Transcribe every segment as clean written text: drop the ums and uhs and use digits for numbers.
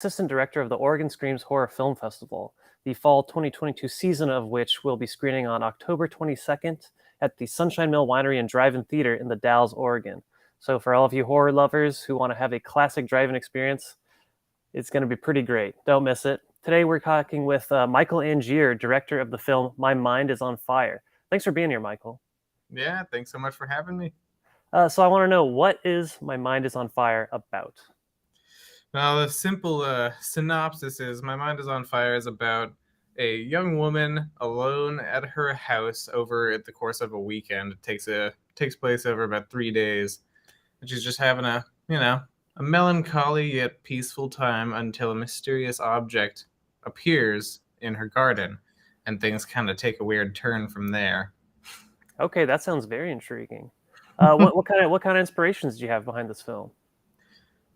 assistant director of the Oregon Screams Horror Film Festival, the fall 2022 season of which will be screening on October 22nd at the Sunshine Mill Winery and Drive-In Theater in the Dalles, Oregon. So for all of you horror lovers who want to have a classic drive-in experience, it's going to be pretty great. Don't miss it. Today we're talking with Michael Angier, director of the film My Mind is on Fire. Thanks for being here, Michael. Yeah, thanks so much for having me. So I want to know, what is My Mind is on Fire about? Well, the simple synopsis is My Mind is on Fire is about a young woman alone at her house over at the course of a weekend. It takes place over about 3 days. And she's just having a melancholy yet peaceful time until a mysterious object appears in her garden, and things kind of take a weird turn from there. Okay, that sounds very intriguing. What kind of inspirations do you have behind this film?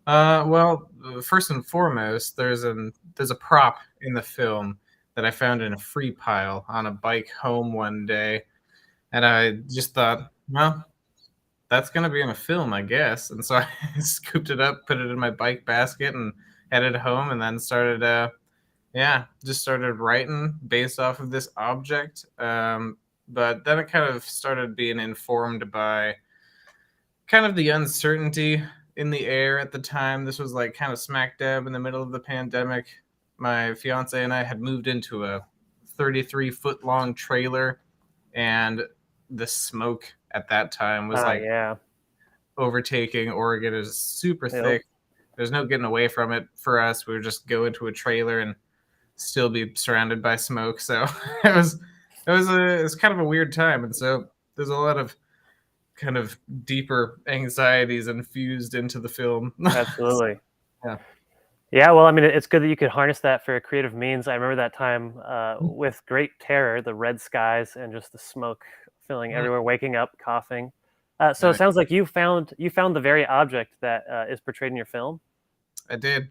Well, first and foremost, there's a prop in the film that I found in a free pile on a bike home one day, and I just thought, well, that's gonna be in a film, I guess. And so I scooped it up, put it in my bike basket, and headed home, and then just started writing based off of this object. But then it kind of started being informed by kind of the uncertainty in the air at the time. This was like kind of smack dab in the middle of the pandemic. My fiance and I had moved into a 33-foot long trailer, and the smoke at that time was like Yeah. overtaking Oregon. It was super Yep. thick. There's no getting away from it for us. We would just go into a trailer and still be surrounded by smoke. So it was kind of a weird time. And so there's a lot of kind of deeper anxieties infused into the film. Absolutely. Yeah. Yeah, well, I mean, it's good that you could harness that for creative means. I remember that time with great terror, the red skies and just the smoke filling Mm, everywhere, waking up, coughing. So it yeah, sounds like you found the very object that is portrayed in your film. I did.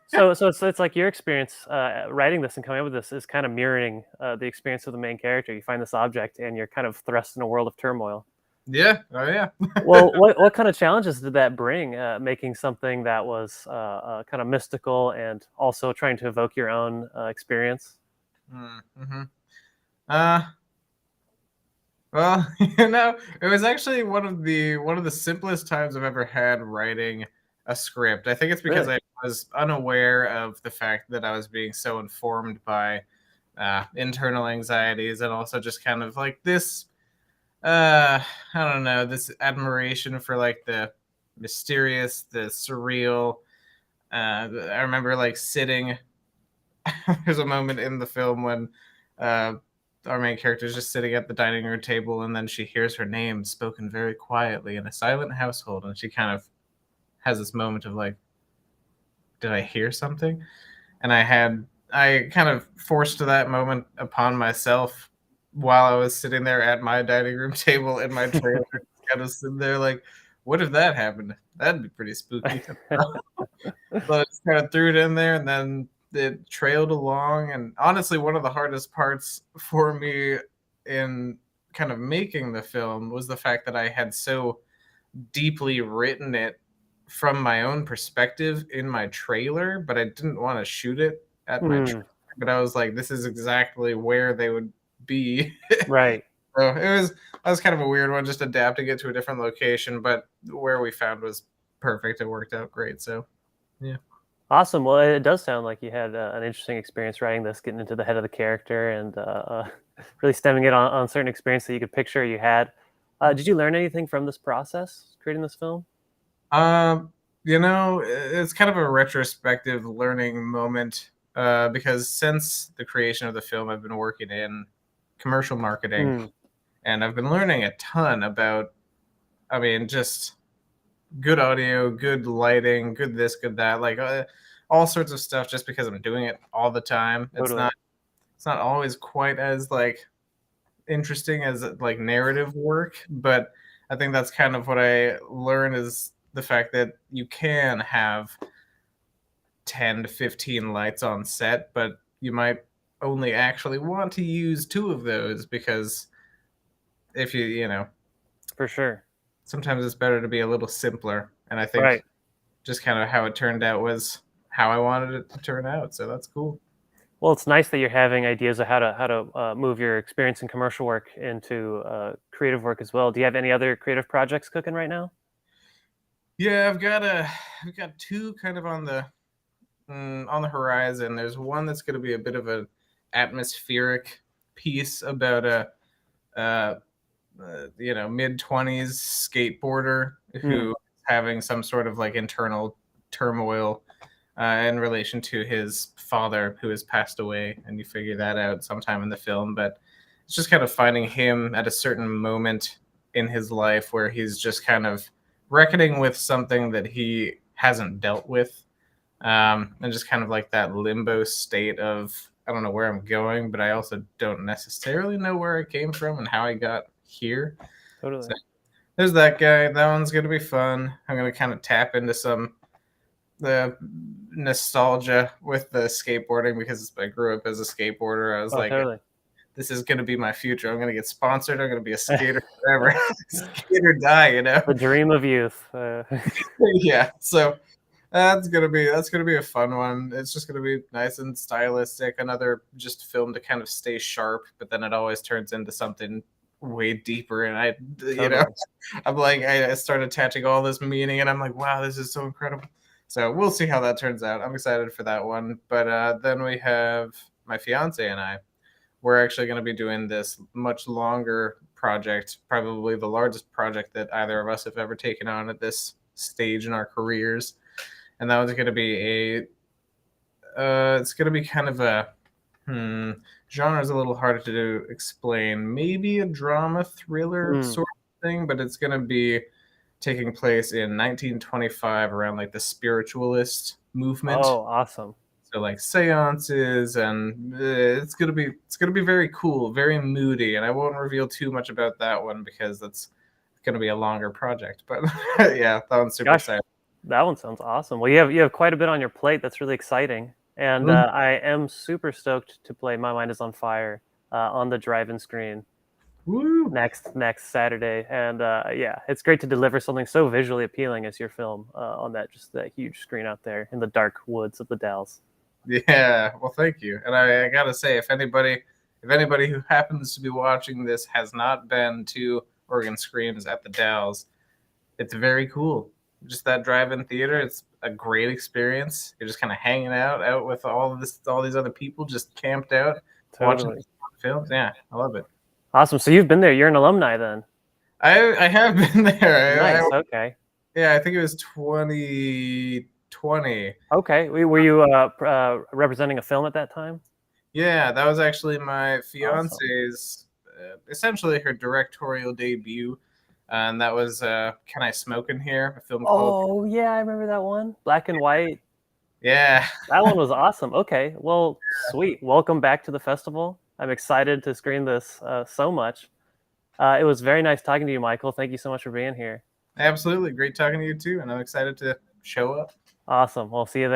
So it's like your experience writing this and coming up with this is kind of mirroring the experience of the main character. You find this object and you're kind of thrust in a world of turmoil. Yeah. Oh, yeah. Well, what kind of challenges did that bring? Making something that was kind of mystical and also trying to evoke your own experience. Mm-hmm. Uh, well, it was actually one of the simplest times I've ever had writing a script. I think it's because Really? I was unaware of the fact that I was being so informed by internal anxieties, and also just kind of like this I don't know, this admiration for like the mysterious, the surreal. I remember like sitting. There's a moment in the film when uh, our main character is just sitting at the dining room table, and then she hears her name spoken very quietly in a silent household, and she kind of has this moment of like, did I hear something? And I kind of forced that moment upon myself while I was sitting there at my dining room table in my trailer, kind of sitting there like, what if that happened? That'd be pretty spooky. So I just kind of threw it in there, and then it trailed along. And honestly, one of the hardest parts for me in kind of making the film was the fact that I had so deeply written it from my own perspective in my trailer, but I didn't want to shoot it at my trailer. Hmm. But I was like, this is exactly where they would be. Right. So that was kind of a weird one, just adapting it to a different location, but where we found was perfect. It worked out great. So yeah. Awesome. Well, it does sound like you had an interesting experience writing this, getting into the head of the character, and really stemming it on certain experience that you could picture you had. Did you learn anything from this process, creating this film? Um, it's kind of a retrospective learning moment because since the creation of the film, I've been working in commercial marketing, Hmm. and I've been learning a ton about, I mean, just good audio, good lighting, good this, good that, like all sorts of stuff. Just because I'm doing it all the time, it's Totally. not always quite as like interesting as like narrative work, but I think that's kind of what I learned is the fact that you can have 10 to 15 lights on set, but you might only actually want to use two of those because if For sure. sometimes it's better to be a little simpler. And I think Right. just kind of how it turned out was how I wanted it to turn out. So that's cool. Well, it's nice that you're having ideas of how to move your experience in commercial work into creative work as well. Do you have any other creative projects cooking right now? Yeah, I've got two kind of on the horizon. There's one that's going to be a bit of an atmospheric piece about uh, mid-20s skateboarder Hmm. who is having some sort of like internal turmoil in relation to his father who has passed away, and you figure that out sometime in the film. But it's just kind of finding him at a certain moment in his life where he's just kind of reckoning with something that he hasn't dealt with, and just kind of like that limbo state of I don't know where I'm going, but I also don't necessarily know where I came from and how I got here. So Totally. there's that guy. That one's gonna be fun. I'm gonna kind of tap into some the nostalgia with the skateboarding because I grew up as a skateboarder. I was Oh, like, totally. this is gonna be my future. I'm gonna get sponsored. I'm gonna be a skater forever. Skate or die, you know? The dream of youth. Yeah. So that's gonna be a fun one. It's just gonna be nice and stylistic. Another just film to kind of stay sharp, but then it always turns into something way deeper. And Totally. I'm like, I start attaching all this meaning, and I'm like, wow, this is so incredible. So we'll see how that turns out. I'm excited for that one. But then we have my fiance and I. We're actually going to be doing this much longer project, probably the largest project that either of us have ever taken on at this stage in our careers, and that was going to be it's going to be kind of a genre is a little harder to explain. Maybe a drama thriller Mm. sort of thing, but it's going to be taking place in 1925 around like the spiritualist movement. Oh, awesome. So like seances, and it's gonna be very cool, very moody, and I won't reveal too much about that one because that's gonna be a longer project. But yeah, that one's super Gosh, exciting. that one sounds awesome. Well, you have quite a bit on your plate. That's really exciting, and Mhm. I am super stoked to play My Mind Is on Fire on the drive-in screen Woo! next Saturday. And yeah, it's great to deliver something so visually appealing as your film on that huge screen out there in the dark woods of the Dalles. Yeah, well, thank you. And I gotta say, if anybody who happens to be watching this has not been to Oregon Screams at the Dalles, it's very cool. Just that drive-in theater, it's a great experience. You're just kind of hanging out with all these other people, just camped out, watching Totally. films. Yeah, I love it. Awesome. So you've been there. You're an alumni then. I have been there. Nice. Okay. Yeah, I think it was 2020. Okay. Were you representing a film at that time? Yeah, that was actually my Awesome. fiance's, essentially her directorial debut, and that was "Can I Smoke in Here?" A film called. Oh yeah, I remember that one. Black and white. Yeah, That one was awesome. Okay. Well, sweet. Welcome back to the festival. I'm excited to screen this so much. It was very nice talking to you, Michael. Thank you so much for being here. absolutely. Great talking to you too, and I'm excited to show up. Awesome. We'll see you there.